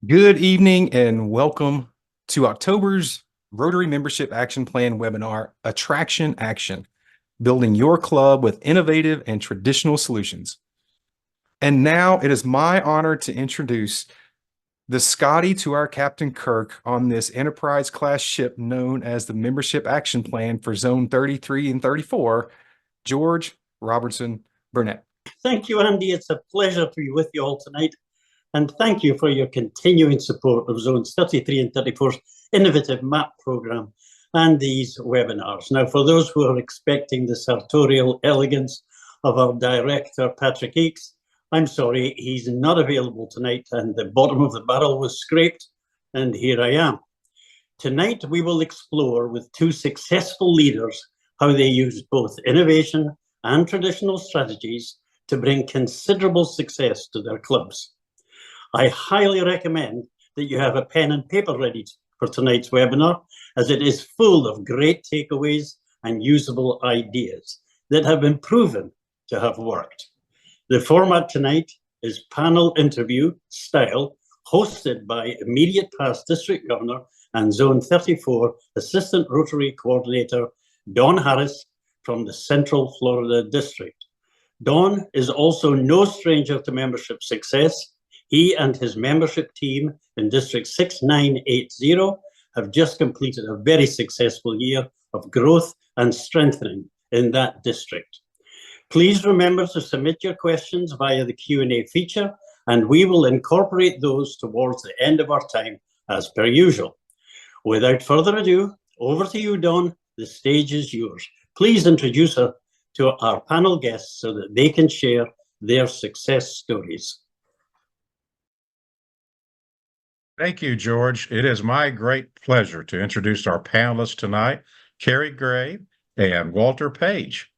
Good evening and welcome to October's Rotary Membership Action Plan webinar, Attraction Action, Building Your Club with Innovative and Traditional Solutions. And now it is my honor to introduce the Scotty to our Captain Kirk on this Enterprise class ship known as the Membership Action Plan for Zone 33 and 34, George Robertson Burnett. Thank you, Andy. It's a pleasure to be with you all tonight. And thank you for your continuing support of Zones 33 and 34's innovative MAP program and these webinars. Now, for those who are expecting the sartorial elegance of our director, Patrick Eakes, I'm sorry, he's not available tonight, and the bottom of the barrel was scraped, and here I am. Tonight, we will explore with two successful leaders how they used both innovation and traditional strategies to bring considerable success to their clubs. I highly recommend that you have a pen and paper ready for tonight's webinar, as it is full of great takeaways and usable ideas that have been proven to have worked. The format tonight is panel interview style, hosted by immediate past District Governor and Zone 34 Assistant Rotary Coordinator Don Harris from the Central Florida District. Don is also no stranger to membership success. He and his membership team in District 6980 have just completed a very successful year of growth and strengthening in that district. Please remember to submit your questions via the Q&A feature, and we will incorporate those towards the end of our time as per usual. Without further ado, over to you, Don. The stage is yours. Please introduce her to our panel guests so that they can share their success stories. Thank you, George. It is my great pleasure to introduce our panelists tonight, Carrie Gray and Walter Page.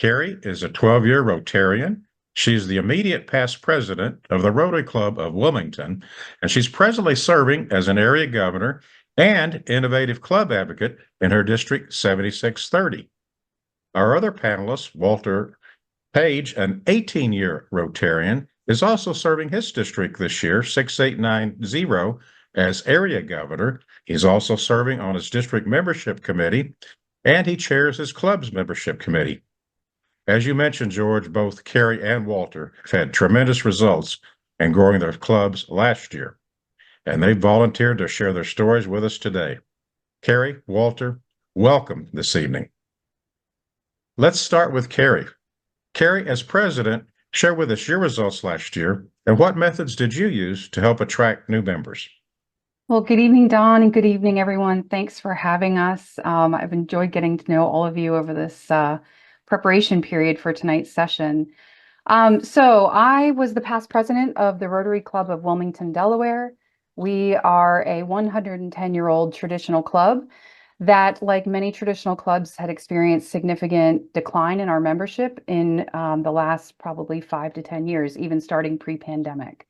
Carrie is a 12-year Rotarian. She's the immediate past president of the Rotary Club of Wilmington, and she's presently serving as an area governor and innovative club advocate in her District 7630. Our other panelist, Walter Page, an 18-year Rotarian, is also serving his district this year, 6890, as area governor. He's also serving on his district membership committee, and he chairs his club's membership committee. As you mentioned, George, both Carrie and Walter have had tremendous results in growing their clubs last year, and they volunteered to share their stories with us today. Carrie, Walter, welcome this evening. Let's start with Carrie. Carrie, as president, share with us your results last year and what methods did you use to help attract new members? Well, good evening, Don, and good evening, everyone. Thanks for having us. I've enjoyed getting to know all of you over this preparation period for tonight's session. So I was the past president of the Rotary Club of Wilmington, Delaware. We are a 110-year-old traditional club that, like many traditional clubs, had experienced significant decline in our membership in the last probably 5 to 10 years, even starting pre-pandemic.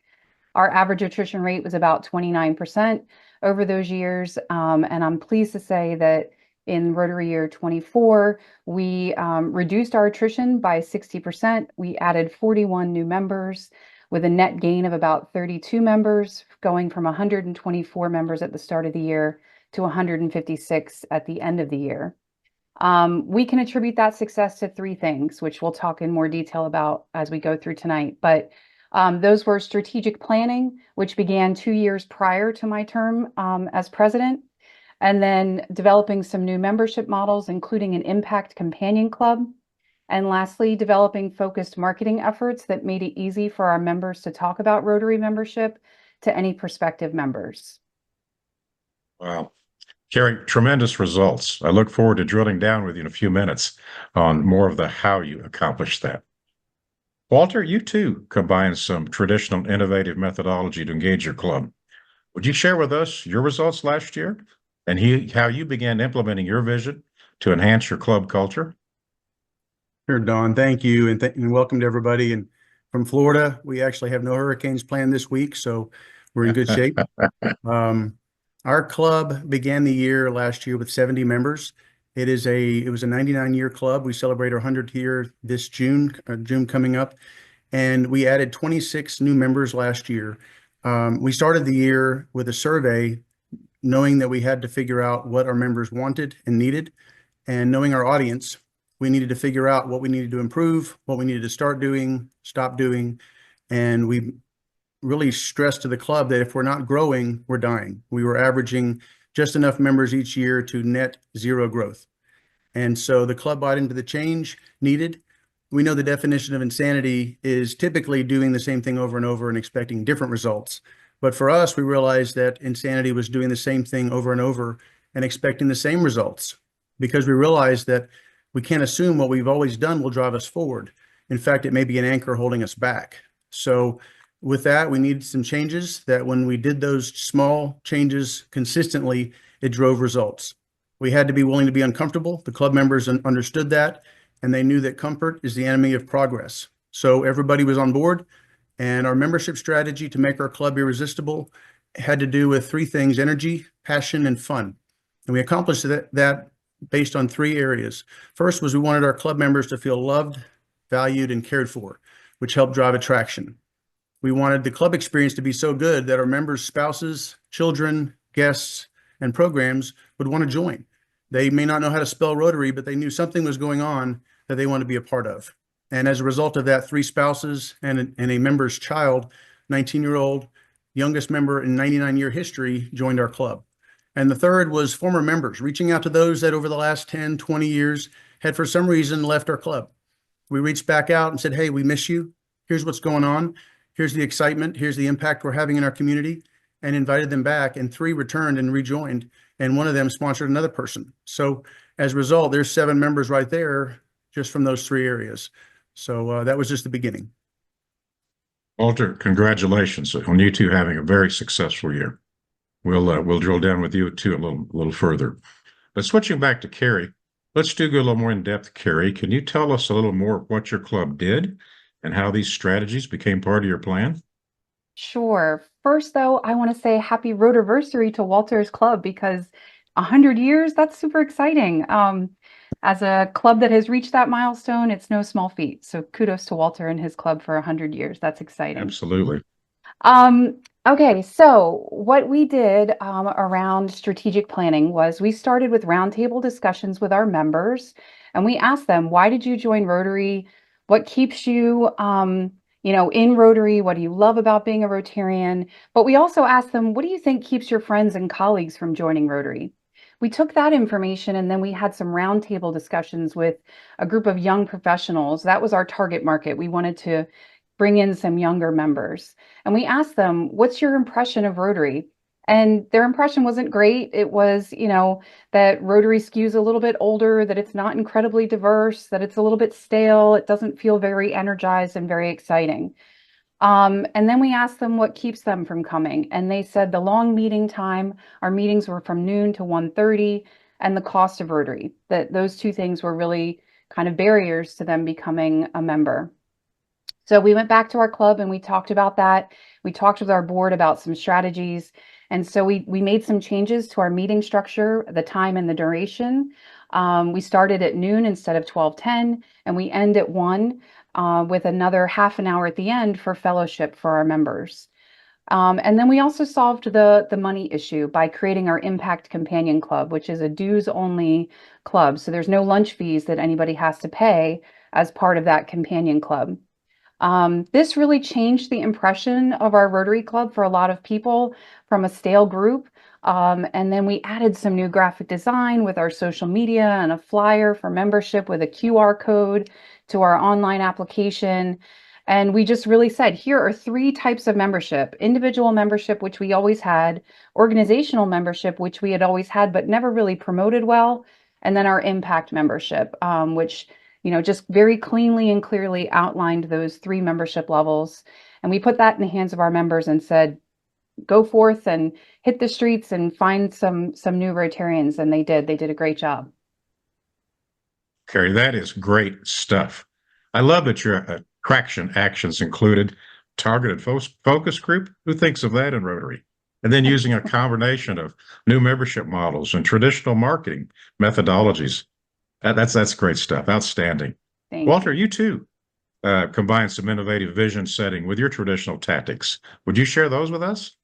Our average attrition rate was about 29% over those years, and I'm pleased to say that in Rotary year 24, we reduced our attrition by 60%. We added 41 new members with a net gain of about 32 members, going from 124 members at the start of the year to 156 at the end of the year. We can attribute that success to three things, which we'll talk in more detail about as we go through tonight. But those were strategic planning, which began 2 years prior to my term as president, and then developing some new membership models, including an impact companion club. And lastly, developing focused marketing efforts that made it easy for our members to talk about Rotary membership to any prospective members. Wow. Carrie, tremendous results. I look forward to drilling down with you in a few minutes on more of the how you accomplished that. Walter, you too combined some traditional innovative methodology to engage your club. Would you share with us your results last year and how you began implementing your vision to enhance your club culture? Sure, Don. Thank you, and welcome to everybody. And from Florida, we actually have no hurricanes planned this week, so we're in good shape. Our club began the year last year with 70 members. It was a 99-year club. We celebrate our 100th year this June coming up, and we added 26 new members last year. We started the year with a survey, knowing that we had to figure out what our members wanted and needed, and knowing our audience, we needed to figure out what we needed to improve, what we needed to start doing, stop doing. And we really stressed to the club that if we're not growing, we're dying. We were averaging just enough members each year to net zero growth. And so the club bought into the change needed. We know the definition of insanity is typically doing the same thing over and over and expecting different results. But for us, we realized that insanity was doing the same thing over and over and expecting the same results, because we realized that we can't assume what we've always done will drive us forward. In fact, it may be an anchor holding us back. So with that, we needed some changes that when we did those small changes consistently, it drove results. We had to be willing to be uncomfortable. The club members understood that, and they knew that comfort is the enemy of progress. So everybody was on board, and our membership strategy to make our club irresistible had to do with three things: energy, passion, and fun. And we accomplished that based on three areas. First was we wanted our club members to feel loved, valued, and cared for, which helped drive attraction. We wanted the club experience to be so good that our members' spouses, children, guests, and programs would want to join. They may not know how to spell Rotary, but they knew something was going on that they wanted to be a part of. And as a result of that, 3 spouses and a member's child, 19-year-old, youngest member in 99-year history, joined our club. And the third was former members, reaching out to those that over the last 10, 20 years had for some reason left our club. We reached back out and said, hey, we miss you. Here's what's going on. Here's the excitement. Here's the impact we're having in our community, and invited them back. And 3 returned and rejoined. And one of them sponsored another person. So as a result, there's 7 members right there just from those 3 areas. So that was just the beginning. Walter, congratulations on you two having a very successful year. We'll drill down with you too a little further. But switching back to Carrie, let's go a little more in depth. Carrie, can you tell us a little more what your club did and how these strategies became part of your plan? Sure. First, though, I want to say happy Rotarversary to Walter's club, because 100 years, that's super exciting. As a club that has reached that milestone, it's no small feat. So kudos to Walter and his club for 100 years. That's exciting. Absolutely. Okay, so what we did around strategic planning was we started with roundtable discussions with our members, and we asked them, why did you join Rotary? What keeps you, in Rotary? What do you love about being a Rotarian? But we also asked them, what do you think keeps your friends and colleagues from joining Rotary? We took that information and then we had some roundtable discussions with a group of young professionals. That was our target market. We wanted to bring in some younger members. And we asked them, what's your impression of Rotary? And their impression wasn't great. It was, that Rotary skews a little bit older, that it's not incredibly diverse, that it's a little bit stale. It doesn't feel very energized and very exciting. And then we asked them what keeps them from coming. And they said the long meeting time, our meetings were from noon to 1:30, and the cost of Rotary, that those 2 things were really kind of barriers to them becoming a member. So we went back to our club and we talked about that. We talked with our board about some strategies. And so we made some changes to our meeting structure, the time and the duration. We started at noon instead of 12:10, and we end at 1 with another half an hour at the end for fellowship for our members. And then we also solved the money issue by creating our Impact Companion Club, which is a dues-only club. So there's no lunch fees that anybody has to pay as part of that companion club. This really changed the impression of our Rotary Club for a lot of people from a stale group. And then we added some new graphic design with our social media and a flyer for membership with a QR code to our online application. And we just really said, here are 3 types of membership: individual membership, which we always had; organizational membership, which we had always had but never really promoted well; and then our impact membership, which just very cleanly and clearly outlined those 3 membership levels. And we put that in the hands of our members and said, go forth and hit the streets and find some new Rotarians. And they did. They did a great job. Carrie, that is great stuff. I love that your attraction actions included targeted focus group. Who thinks of that in Rotary? And then using a combination of new membership models and traditional marketing methodologies. That's great stuff. Outstanding. Thank Walter, you. you too. combine some innovative vision setting with your traditional tactics. Would you share those with us?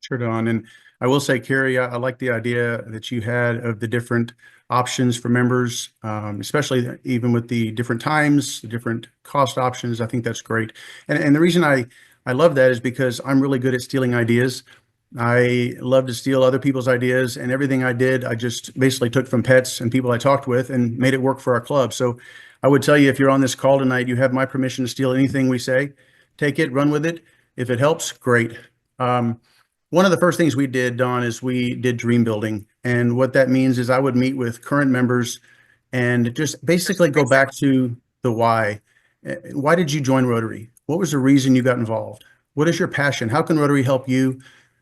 Sure, Don. And I will say, Carrie, I like the idea that you had of the different options for members, especially even with the different times, the different cost options. I think that's great. And the reason I love that is because I'm really good at stealing ideas. I love to steal other people's ideas, and everything I did, I just basically took from pets and people I talked with and made it work for our club. So I would tell you, if you're on this call tonight, you have my permission to steal anything we say. Take it, run with it. If it helps, great. One of the first things we did, Don, is we did dream building. And what that means is I would meet with current members and just basically go back to the why. Why did you join Rotary? What was the reason you got involved? What is your passion? How can Rotary help you?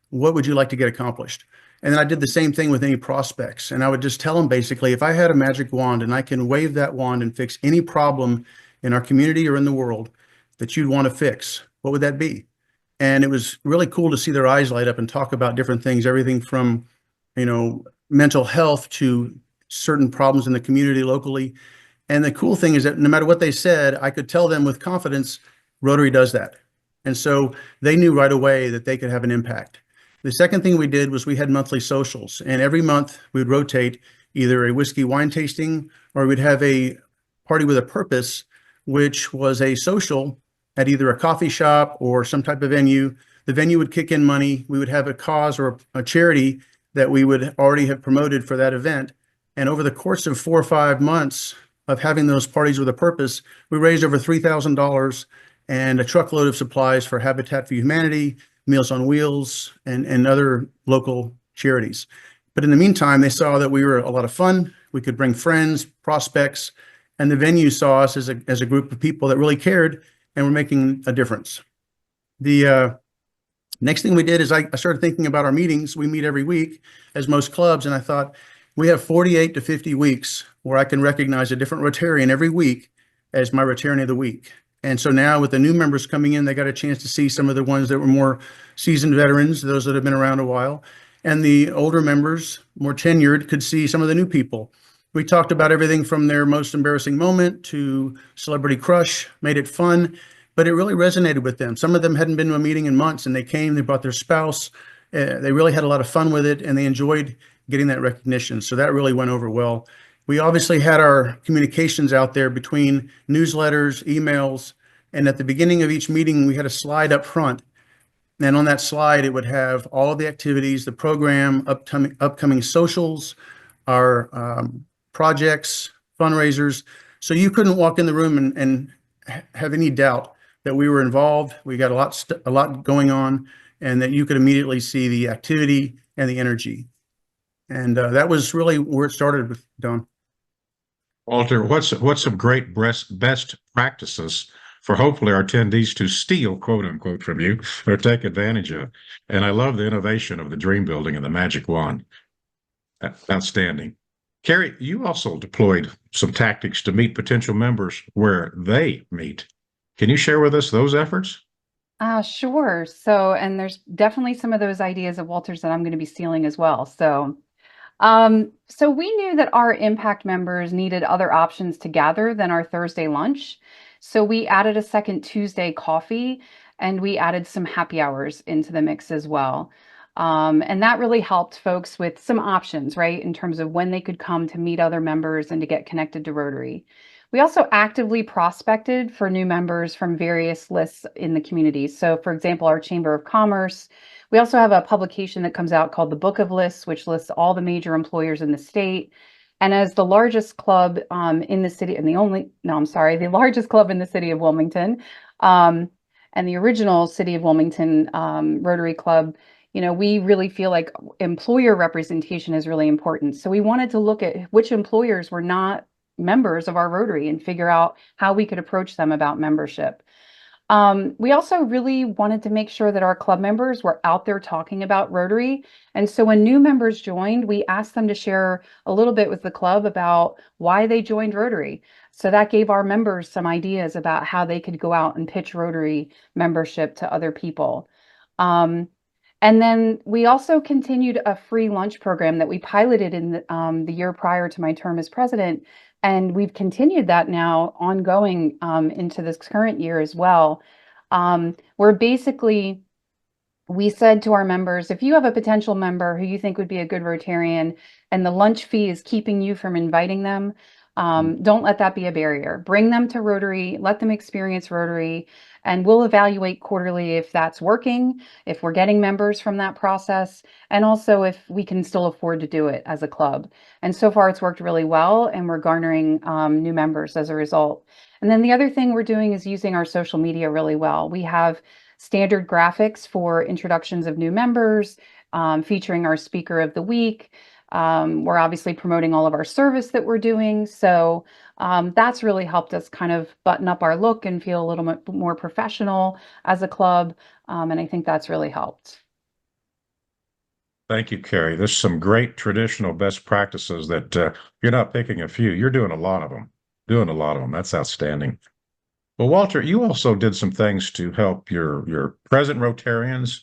What would you like to get accomplished? And then I did the same thing with any prospects. And I would just tell them basically, if I had a magic wand and I can wave that wand and fix any problem in our community or in the world that you'd want to fix, what would that be? And it was really cool to see their eyes light up and talk about different things, everything from, mental health to certain problems in the community locally. And the cool thing is that no matter what they said, I could tell them with confidence, Rotary does that. And so they knew right away that they could have an impact. The second thing we did was we had monthly socials, and every month we would rotate either a whiskey wine tasting or we'd have a party with a purpose, which was a social at either a coffee shop or some type of venue. The venue would kick in money. We would have a cause or a charity that we would already have promoted for that event. And over the course of 4 or 5 months of having those parties with a purpose, we raised over $3,000 and a truckload of supplies for Habitat for Humanity, Meals on Wheels, and other local charities. But in the meantime, they saw that we were a lot of fun. We could bring friends, prospects, and the venue saw us as a group of people that really cared and were making a difference. The next thing we did is I started thinking about our meetings. We meet every week, as most clubs, and I thought we have 48 to 50 weeks where I can recognize a different Rotarian every week as my Rotarian of the week. And so now with the new members coming in, they got a chance to see some of the ones that were more seasoned veterans, those that have been around a while. And the older members, more tenured, could see some of the new people. We talked about everything from their most embarrassing moment to celebrity crush, made it fun, but it really resonated with them. Some of them hadn't been to a meeting in months, and they came, they brought their spouse. They really had a lot of fun with it, and they enjoyed getting that recognition. So that really went over well. We obviously had our communications out there between newsletters, emails, and at the beginning of each meeting, we had a slide up front. And on that slide, it would have all of the activities, the program, upcoming socials, our projects, fundraisers. So you couldn't walk in the room and have any doubt that we were involved. We got a lot going on, and that you could immediately see the activity and the energy. And that was really where it started with, Don. Walter, what's some great best practices for hopefully our attendees to steal, quote unquote, from you or take advantage of? And I love the innovation of the dream building and the magic wand. Outstanding. Carrie, you also deployed some tactics to meet potential members where they meet. Can you share with us those efforts? Sure. So, and there's definitely some of those ideas of Walter's that I'm going to be stealing as well. So we knew that our impact members needed other options to gather than our Thursday lunch. So we added a second Tuesday coffee, and we added some happy hours into the mix as well. And that really helped folks with some options, right, in terms of when they could come to meet other members and to get connected to Rotary. We also actively prospected for new members from various lists in the community. So for example, our Chamber of Commerce, we also have a publication that comes out called the Book of Lists, which lists all the major employers in the state. And as the largest club in the city, and the largest club in the city of Wilmington, and the original City of Wilmington Rotary Club, we really feel like employer representation is really important. So we wanted to look at which employers were not members of our Rotary and figure out how we could approach them about membership. We also really wanted to make sure that our club members were out there talking about Rotary. And so when new members joined, we asked them to share a little bit with the club about why they joined Rotary. So that gave our members some ideas about how they could go out and pitch Rotary membership to other people. And then we also continued a free lunch program that we piloted in the year prior to my term as president. And we've continued that now ongoing into this current year as well. We're basically, we said to our members, if you have a potential member who you think would be a good Rotarian and the lunch fee is keeping you from inviting them, don't let that be a barrier. Bring them to Rotary, let them experience Rotary, and we'll evaluate quarterly if that's working, if we're getting members from that process, and also if we can still afford to do it as a club. And so far it's worked really well, and we're garnering new members as a result. And then the other thing we're doing is using our social media really well. We have standard graphics for introductions of new members, featuring our speaker of the week. We're obviously promoting all of our service that we're doing. So that's really helped us kind of button up our look and feel a little bit more professional as a club. And I think that's really helped. Thank you, Carrie. There's some great traditional best practices that you're not picking a few. You're doing a lot of them. Doing a lot of them. That's outstanding. Well, Walter, you also did some things to help your present Rotarians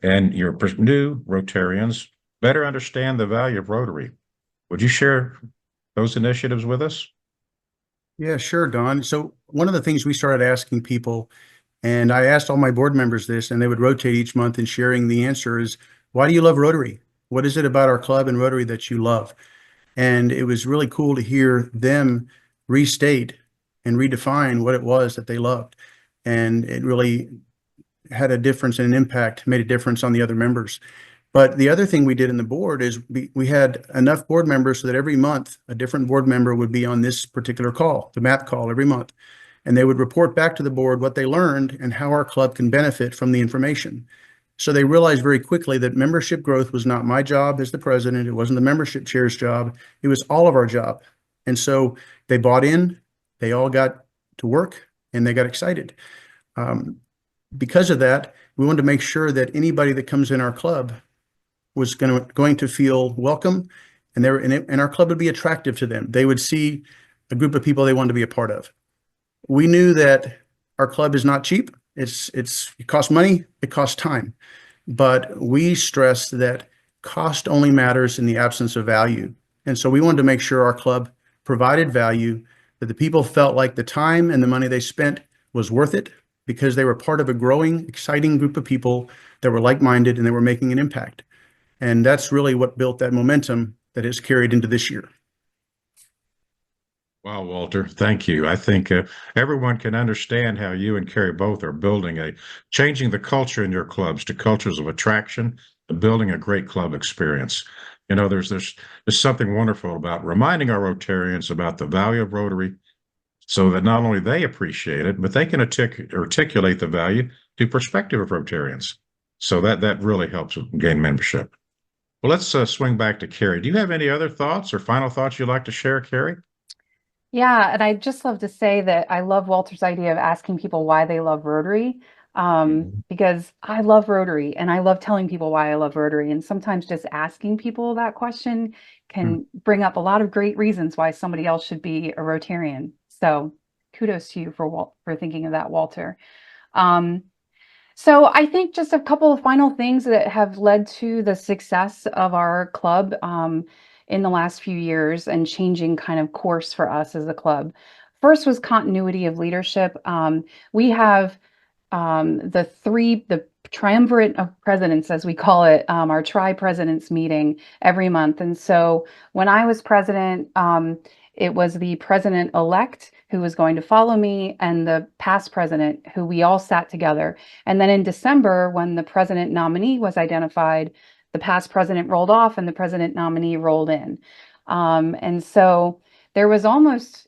and your new Rotarians better understand the value of Rotary. Would you share those initiatives with us? Yeah, sure, Don. So one of the things we started asking people, and I asked all my board members this, and they would rotate each month in sharing the answer is, why do you love Rotary? What is it about our club and Rotary that you love? And it was really cool to hear them restate and redefine what it was that they loved. And it really had a difference and an impact, made a difference on the other members. But the other thing we did in the board is we had enough board members so that every month a different board member would be on this particular call, the math call every month. And they would report back to the board what they learned and how our club can benefit from the information. So they realized very quickly that membership growth was not my job as the president. It wasn't the membership chair's job. It was all of our job. And so they bought in, they all got to work, and they got excited. Because of that, we wanted to make sure that anybody that comes in our club was going to feel welcome, and our club would be attractive to them. They would see a group of people they wanted to be a part of. We knew that our club is not cheap. It costs money, it costs time, but we stress that cost only matters in the absence of value. And so we wanted to make sure our club provided value, that the people felt like the time and the money they spent was worth it because they were part of a growing, exciting group of people that were like-minded and they were making an impact. And that's really what built that momentum that has carried into this year. Wow, Walter, thank you. I think everyone can understand how you and Carrie both are changing the culture in your clubs to cultures of attraction, to building a great club experience. You know, there's something wonderful about reminding our Rotarians about the value of Rotary so that not only they appreciate it, but they can articulate the value to prospective Rotarians. So that really helps gain membership. Well, let's swing back to Carrie. Do you have any other thoughts or final thoughts you'd like to share, Carrie? Yeah, and I'd just love to say that I love Walter's idea of asking people why they love Rotary, because I love Rotary and I love telling people why I love Rotary. And sometimes just asking people that question can bring up a lot of great reasons why somebody else should be a Rotarian. So kudos to you for thinking of that, Walter. So I think just a couple of final things that have led to the success of our club in the last few years and changing kind of course for us as a club. First was continuity of leadership. We have the triumvirate of presidents, as we call it, our tri-presidents meeting every month. And so when I was president, it was the president-elect who was going to follow me and the past president who we all sat together. And then in December, when the president nominee was identified, the past president rolled off and the president nominee rolled in. And so there was almost,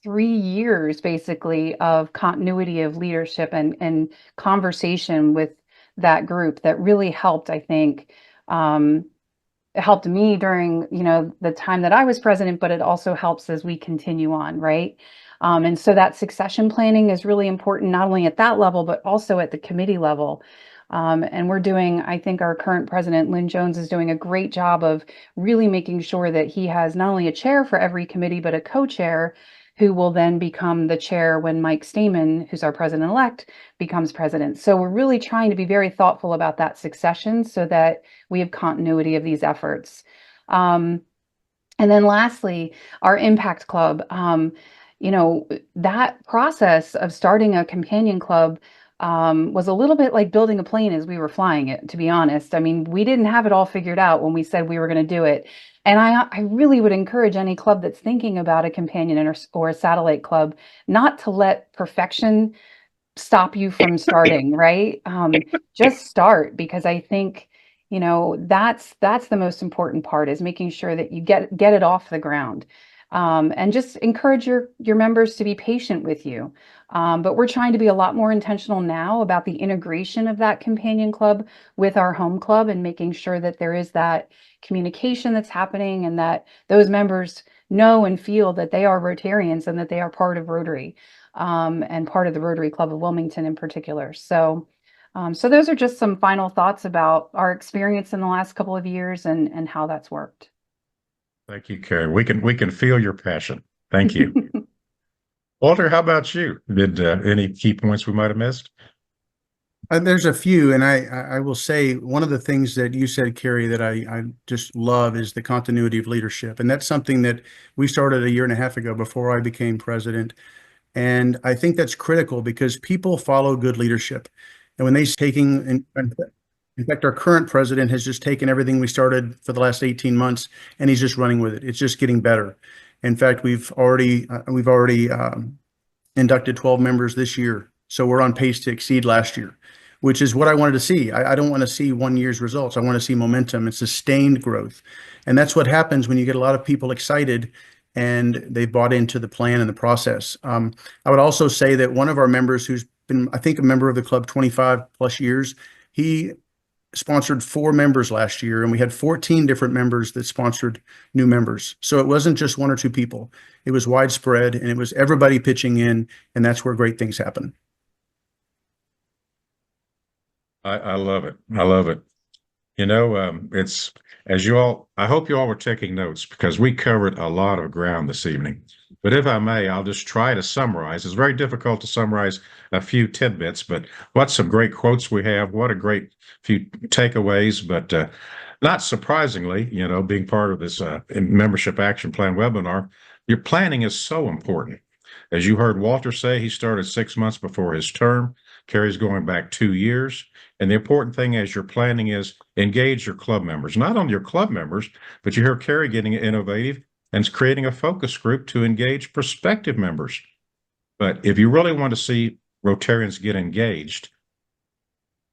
3 years basically of continuity of leadership and conversation with that group that really helped, I think. It helped me during, the time that I was president, but it also helps as we continue on, right? And so that succession planning is really important, not only at that level, but also at the committee level. And I think our current president, Lynn Jones, is doing a great job of really making sure that he has not only a chair for every committee, but a co-chair who will then become the chair when Mike Stamen, who's our president-elect, becomes president. So we're really trying to be very thoughtful about that succession so that we have continuity of these efforts. And And then lastly, our Impact Club. That process of starting a companion club was a little bit like building a plane as we were flying it, to be honest. I mean, we didn't have it all figured out when we said we were going to do it. And I really would encourage any club that's thinking about a companion or a satellite club not to let perfection stop you from starting, right? Just start, because I think, that's the most important part, is making sure that you get it off the ground. And just encourage your members to be patient with you. But we're trying to be a lot more intentional now about the integration of that companion club with our home club, and making sure that there is that communication that's happening, and that those members know and feel that they are Rotarians and that they are part of Rotary, and part of the Rotary Club of Wilmington in particular. So those are just some final thoughts about our experience in the last couple of years and how that's worked. Thank you, Carrie. We can feel your passion. Thank you. Walter, how about you? Did any key points we might have missed? There's a few, and I will say one of the things that you said, Carrie, that I just love is the continuity of leadership. And that's something that we started a year and a half ago before I became president. And I think that's critical because people follow good leadership. And when they're taking, in fact, our current president has just taken everything we started for the last 18 months and he's just running with it. It's just getting better. In fact, we've already inducted 12 members this year. So we're on pace to exceed last year, which is what I wanted to see. I don't want to see 1 year's results. I want to see momentum and sustained growth. And that's what happens when you get a lot of people excited and they've bought into the plan and the process. I would also say that one of our members, who's been, I think, a member of the club 25 plus years, he sponsored 4 members last year, and we had 14 different members that sponsored new members. So it wasn't just 1 or 2 people. It was widespread, and it was everybody pitching in, and that's where great things happen. I love it. I love it. It's I hope you all were taking notes because we covered a lot of ground this evening. But if I may, I'll just try to summarize. It's very difficult to summarize a few tidbits, but what some great quotes we have. What a great few takeaways. But not surprisingly, being part of this membership action plan webinar, your planning is so important. As you heard Walter say, he started 6 months before his term. Carrie's going back 2 years. And the important thing as you're planning is engage your club members, not only your club members, but you hear Carrie getting innovative and creating a focus group to engage prospective members. But if you really want to see Rotarians get engaged,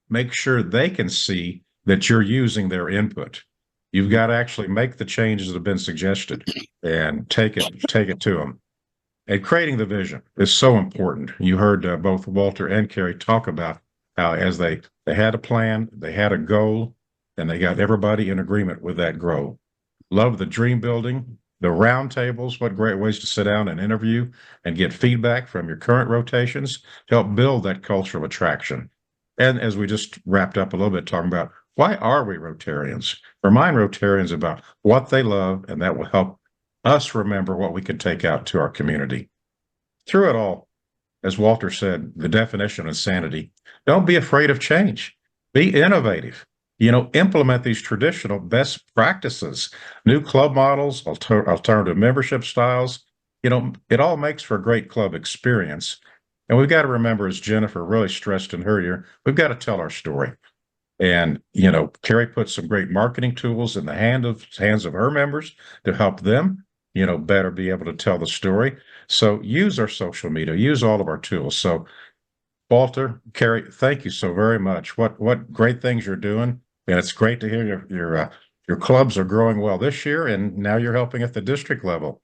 make sure they can see that you're using their input. You've got to actually make the changes that have been suggested and take it to them. And creating the vision is so important. You heard both Walter and Carrie talk about how as they had a plan, they had a goal, and they got everybody in agreement with that goal. Love the dream building, the round tables. What great ways to sit down and interview and get feedback from your current rotations to help build that culture of attraction. And as we just wrapped up a little bit talking about why are we Rotarians? Remind Rotarians about what they love, and that will help us remember what we can take out to our community. Through it all, as Walter said, the definition of insanity, don't be afraid of change. Be innovative. Implement these traditional best practices, new club models, alternative membership styles. It all makes for a great club experience. And we've got to remember, as Jennifer really stressed in her year, we've got to tell our story. And, Carrie put some great marketing tools in the hands of her members to help them, better be able to tell the story. So use our social media, use all of our tools. So Walter, Carrie, thank you so very much. What great things you're doing. And it's great to hear your clubs are growing well this year, and now you're helping at the district level.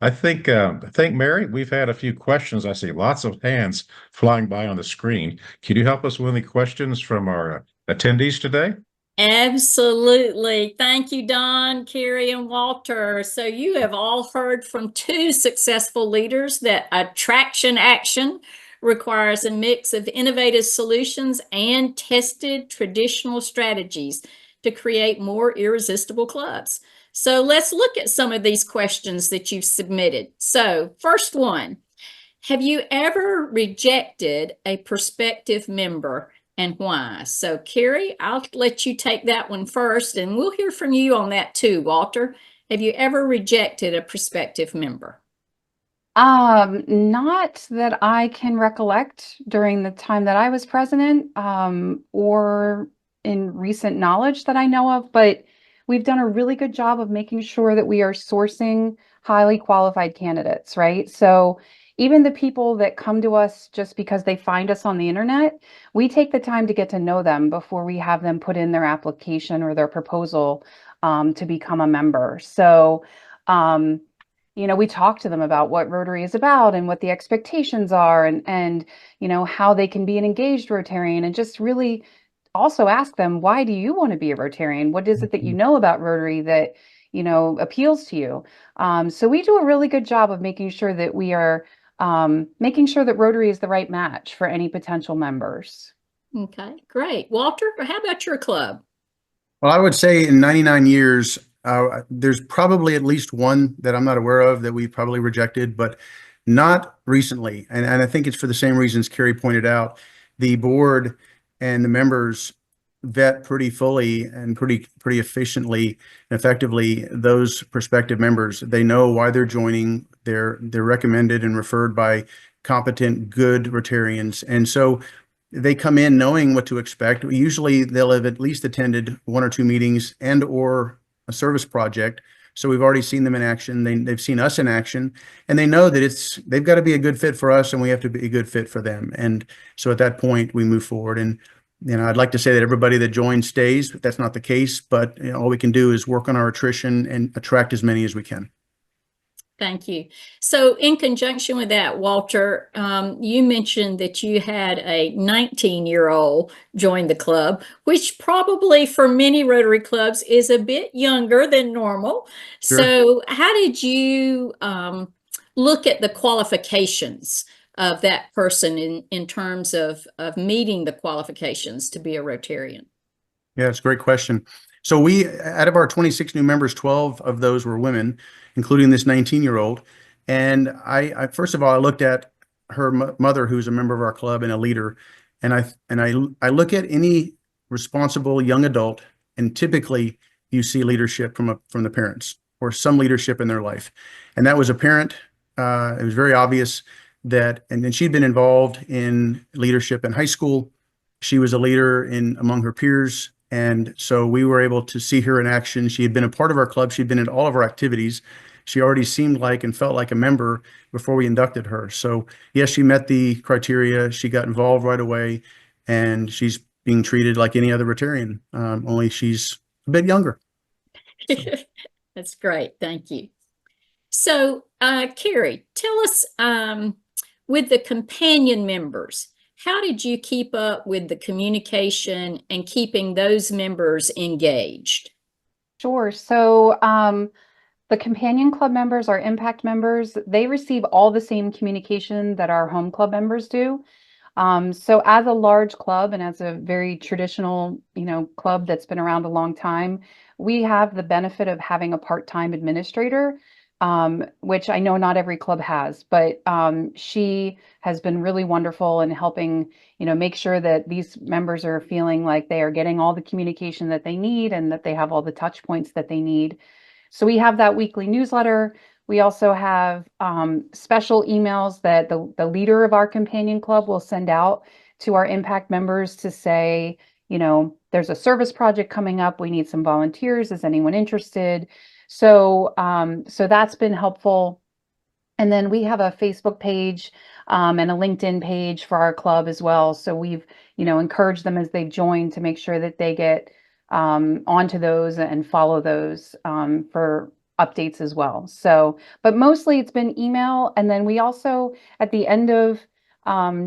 I think, Mary, we've had a few questions. I see lots of hands flying by on the screen. Can you help us with any questions from our attendees today? Absolutely. Thank you, Don, Carrie, and Walter. So you have all heard from 2 successful leaders that attraction action requires a mix of innovative solutions and tested traditional strategies to create more irresistible clubs. So let's look at some of these questions that you've submitted. So first one, have you ever rejected a prospective member and why? So Carrie, I'll let you take that one first, and we'll hear from you on that too, Walter. Have you ever rejected a prospective member? Not that I can recollect during the time that I was president, or in recent knowledge that I know of, but we've done a really good job of making sure that we are sourcing highly qualified candidates, right? So even the people that come to us just because they find us on the internet, we take the time to get to know them before we have them put in their application or their proposal, to become a member. So, um, we talk to them about what Rotary is about and what the expectations are, and how they can be an engaged Rotarian, and just really also ask them, why do you want to be a Rotarian? What is it that you know about Rotary that appeals to you? So we do a really good job of making sure that we are making sure that Rotary is the right match for any potential members. Okay, great. Walter, how about your club? Well, I would say in 99 years, there's probably at least one that I'm not aware of that we've probably rejected, but not recently. And I think it's for the same reasons Carrie pointed out. The board and the members vet pretty fully and pretty efficiently and effectively those prospective members. They know why they're joining. They're recommended and referred by competent, good Rotarians. And so they come in knowing what to expect. Usually they'll have at least attended one or two meetings and or a service project. So we've already seen them in action. They've seen us in action, and they know that they've got to be a good fit for us and we have to be a good fit for them. And so at that point we move forward. And I'd like to say that everybody that joins stays, but that's not the case. But all we can do is work on our attrition and attract as many as we can. Thank you. So in conjunction with that, Walter, you mentioned that you had a 19-year-old join the club, which probably for many Rotary clubs is a bit younger than normal. Sure. So how did you look at the qualifications of that person in terms of meeting the qualifications to be a Rotarian? Yeah, it's a great question. So out of our 26 new members, 12 of those were women, including this 19-year-old. And I first of all, I looked at her mother, who's a member of our club and a leader. And I look at any responsible young adult, and typically you see leadership from the parents or some leadership in their life. And that was apparent. It was very obvious and then she'd been involved in leadership in high school. She was a leader among her peers. And so we were able to see her in action. She had been a part of our club. She'd been in all of our activities. She already seemed like and felt like a member before we inducted her. So yes, she met the criteria. She got involved right away, and she's being treated like any other Rotarian, only she's a bit younger. That's great. Thank you. So, Carrie, tell us, with the companion members, how did you keep up with the communication and keeping those members engaged? Sure. So the companion club members, our impact members, they receive all the same communication that our home club members do. So as a large club and as a very traditional, club that's been around a long time, we have the benefit of having a part-time administrator, which I know not every club has, but she has been really wonderful in helping, make sure that these members are feeling like they are getting all the communication that they need and that they have all the touch points that they need. So we have that weekly newsletter. We also have special emails that the leader of our companion club will send out to our impact members to say, there's a service project coming up. We need some volunteers. Is anyone interested? So that's been helpful. And then we have a Facebook page and a LinkedIn page for our club as well. So we've, encouraged them as they join to make sure that they get onto those and follow those for updates as well. So, but mostly it's been email. And then we also, at the end of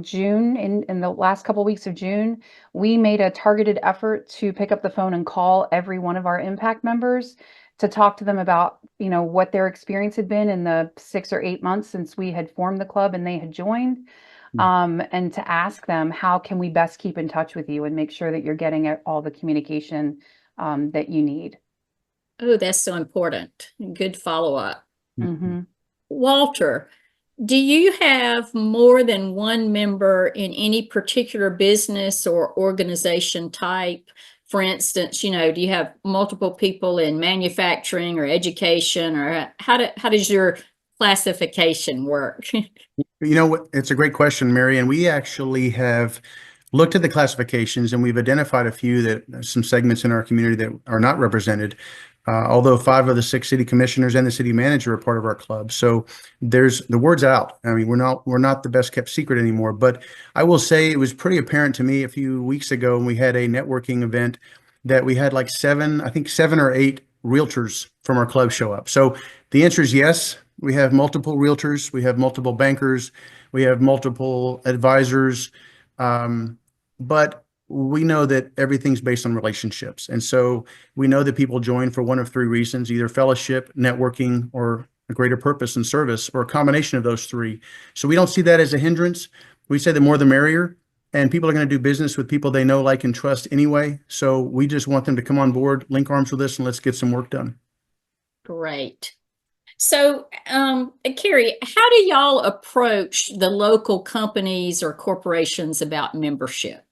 June, in the last couple of weeks of June, we made a targeted effort to pick up the phone and call every one of our impact members to talk to them about, what their experience had been in the 6 or 8 months since we had formed the club and they had joined. And to ask them, how can we best keep in touch with you and make sure that you're getting all the communication that you need. Oh, that's so important. Good follow-up. Mm-hmm. Walter, do you have more than one member in any particular business or organization type? for instance, do you have multiple people in manufacturing or education, or how does your classification work? You know what? It's a great question, Mary. And we actually have looked at the classifications and we've identified a few that some segments in our community that are not represented. Although 5 of the 6 city commissioners and the city manager are part of our club. So there's the word's out. I mean, we're not the best kept secret anymore, but I will say it was pretty apparent to me a few weeks ago when we had a networking event that we had like 7 or 8 realtors from our club show up. So the answer is yes. We have multiple realtors, we have multiple bankers, we have multiple advisors, but we know that everything's based on relationships. And so we know that people join for one of 3 reasons, either fellowship, networking, or a greater purpose and service, or a combination of those 3. So we don't see that as a hindrance. We say the more the merrier, and people are going to do business with people they know, like, and trust anyway. So we just want them to come on board, link arms with us, and let's get some work done. Great. So, Carrie, how do y'all approach the local companies or corporations about membership?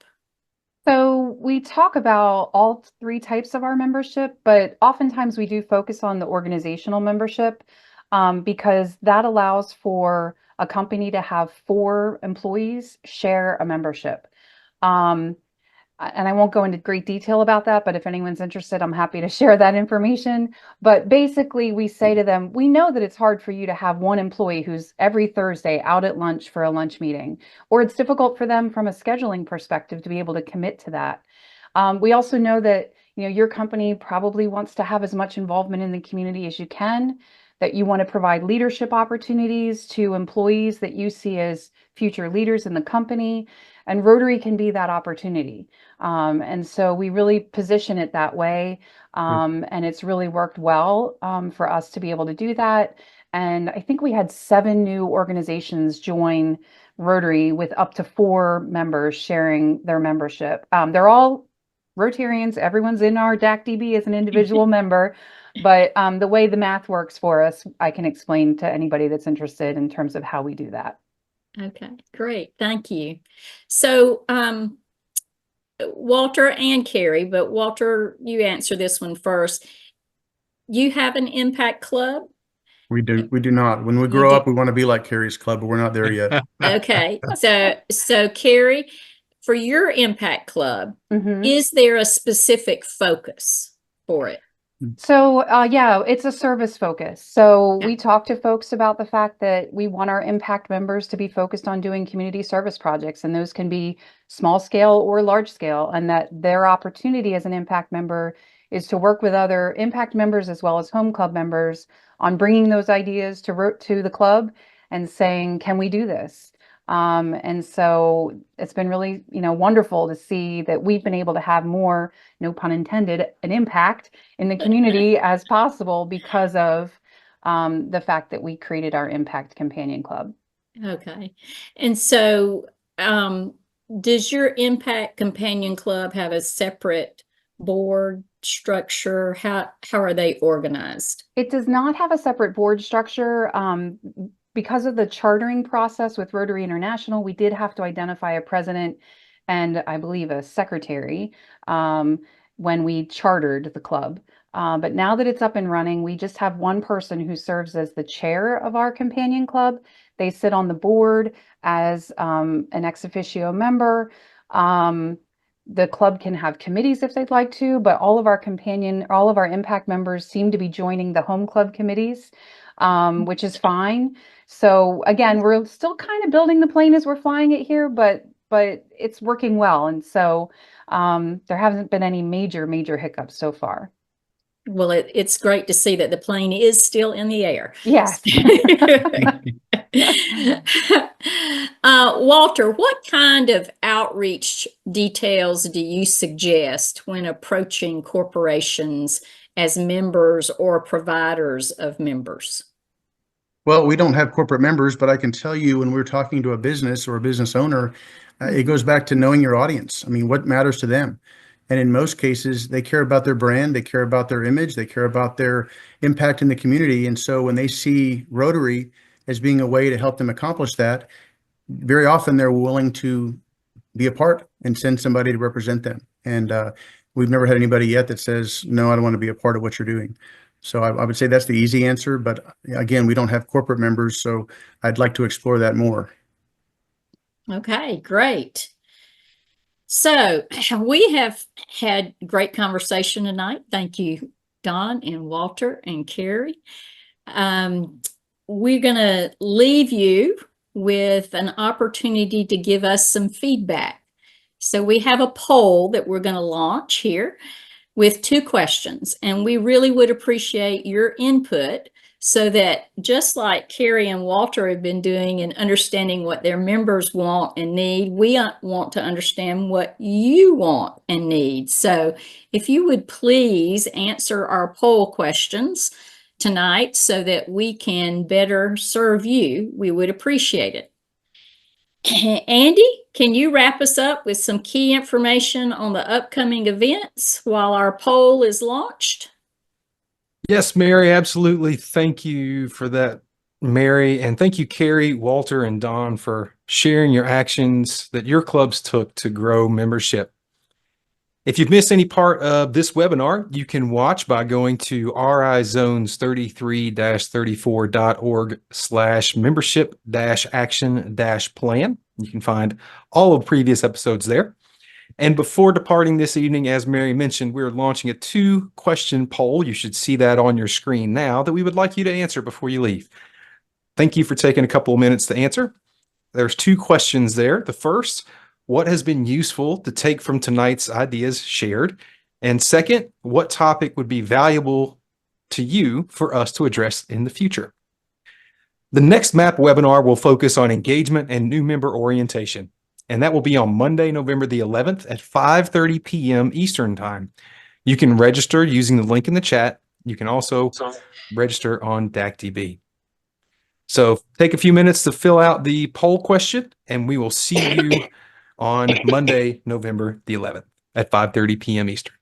So we talk about all 3 types of our membership, but oftentimes we do focus on the organizational membership because that allows for a company to have 4 employees share a membership. And I won't go into great detail about that, but if anyone's interested, I'm happy to share that information. But basically, we say to them, we know that it's hard for you to have one employee who's every Thursday out at lunch for a lunch meeting, or it's difficult for them from a scheduling perspective to be able to commit to that. We also know that your company probably wants to have as much involvement in the community as you can, that you want to provide leadership opportunities to employees that you see as future leaders in the company, and Rotary can be that opportunity. And so we really position it that way, and it's really worked well for us to be able to do that. And I think we had 7 new organizations join Rotary with up to 4 members sharing their membership. They're all Rotarians. Everyone's in our DAC-DB as an individual member. But the way the math works for us, I can explain to anybody that's interested in terms of how we do that. Okay, great. Thank you. So, Walter and Carrie, but Walter, you answer this one first. You have an impact club? We do not. When we grow up, we want to be like Carrie's club, but we're not there yet. Okay. So Carrie, for your impact club, Mm-hmm. is there a specific focus for it? So, yeah, it's a service focus. So Yeah. we talk to folks about the fact that we want our impact members to be focused on doing community service projects, and those can be small scale or large scale, and that their opportunity as an impact member is to work with other impact members as well as home club members on bringing those ideas to the club and saying, can we do this? And so it's been really, wonderful to see that we've been able to have more, no pun intended, an impact in the community as possible because of the fact that we created our Impact Companion Club. Okay. And so, does your Impact Companion Club have a separate board structure? How are they organized? It does not have a separate board structure. Because of the chartering process with Rotary International, we did have to identify a president and I believe a secretary when we chartered the club. But now that it's up and running, we just have one person who serves as the chair of our companion club. They sit on the board as an ex officio member. The club can have committees if they'd like to, but all of our impact members seem to be joining the home club committees, which is fine. So again, we're still kind of building the plane as we're flying it here, but it's working well. And so there haven't been any major hiccups so far. Well, it's great to see that the plane is still in the air. Yes. Walter, what kind of outreach details do you suggest when approaching corporations as members or providers of members? Well, we don't have corporate members, but I can tell you when we're talking to a business or a business owner, it goes back to knowing your audience. I mean, what matters to them? And in most cases, they care about their brand, they care about their image, they care about their impact in the community. And so when they see Rotary as being a way to help them accomplish that, very often they're willing to be a part and send somebody to represent them. And we've never had anybody yet that says, no, I don't want to be a part of what you're doing. So I would say that's the easy answer, but again, we don't have corporate members, so I'd like to explore that more. Okay, great. So we have had great conversation tonight. Thank you, Don and Walter and Carrie. We're going to leave you with an opportunity to give us some feedback. So we have a poll that we're going to launch here with 2 questions, and we really would appreciate your input so that just like Carrie and Walter have been doing in understanding what their members want and need, we want to understand what you want and need. So if you would please answer our poll questions tonight so that we can better serve you, we would appreciate it. Andy, can you wrap us up with some key information on the upcoming events while our poll is launched? Yes, Mary, absolutely. Thank you for that, Mary. And thank you, Carrie, Walter, and Don, for sharing your actions that your clubs took to grow membership. If you've missed any part of this webinar, you can watch by going to rizones33-34.org/membership-action-plan. You can find all of previous episodes there. And before departing this evening, as Mary mentioned, we're launching a 2-question poll. You should see that on your screen now that we would like you to answer before you leave. Thank you for taking a couple of minutes to answer. There's 2 questions there. The first, what has been useful to take from tonight's ideas shared? And second, what topic would be valuable to you for us to address in the future? The next MAP webinar will focus on engagement and new member orientation. And that will be on Monday, November the 11th at 5:30 p.m. Eastern Time. You can register using the link in the chat. You can also register on DACDB. So take a few minutes to fill out the poll question, and we will see you on Monday, November the 11th at 5:30 p.m. Eastern.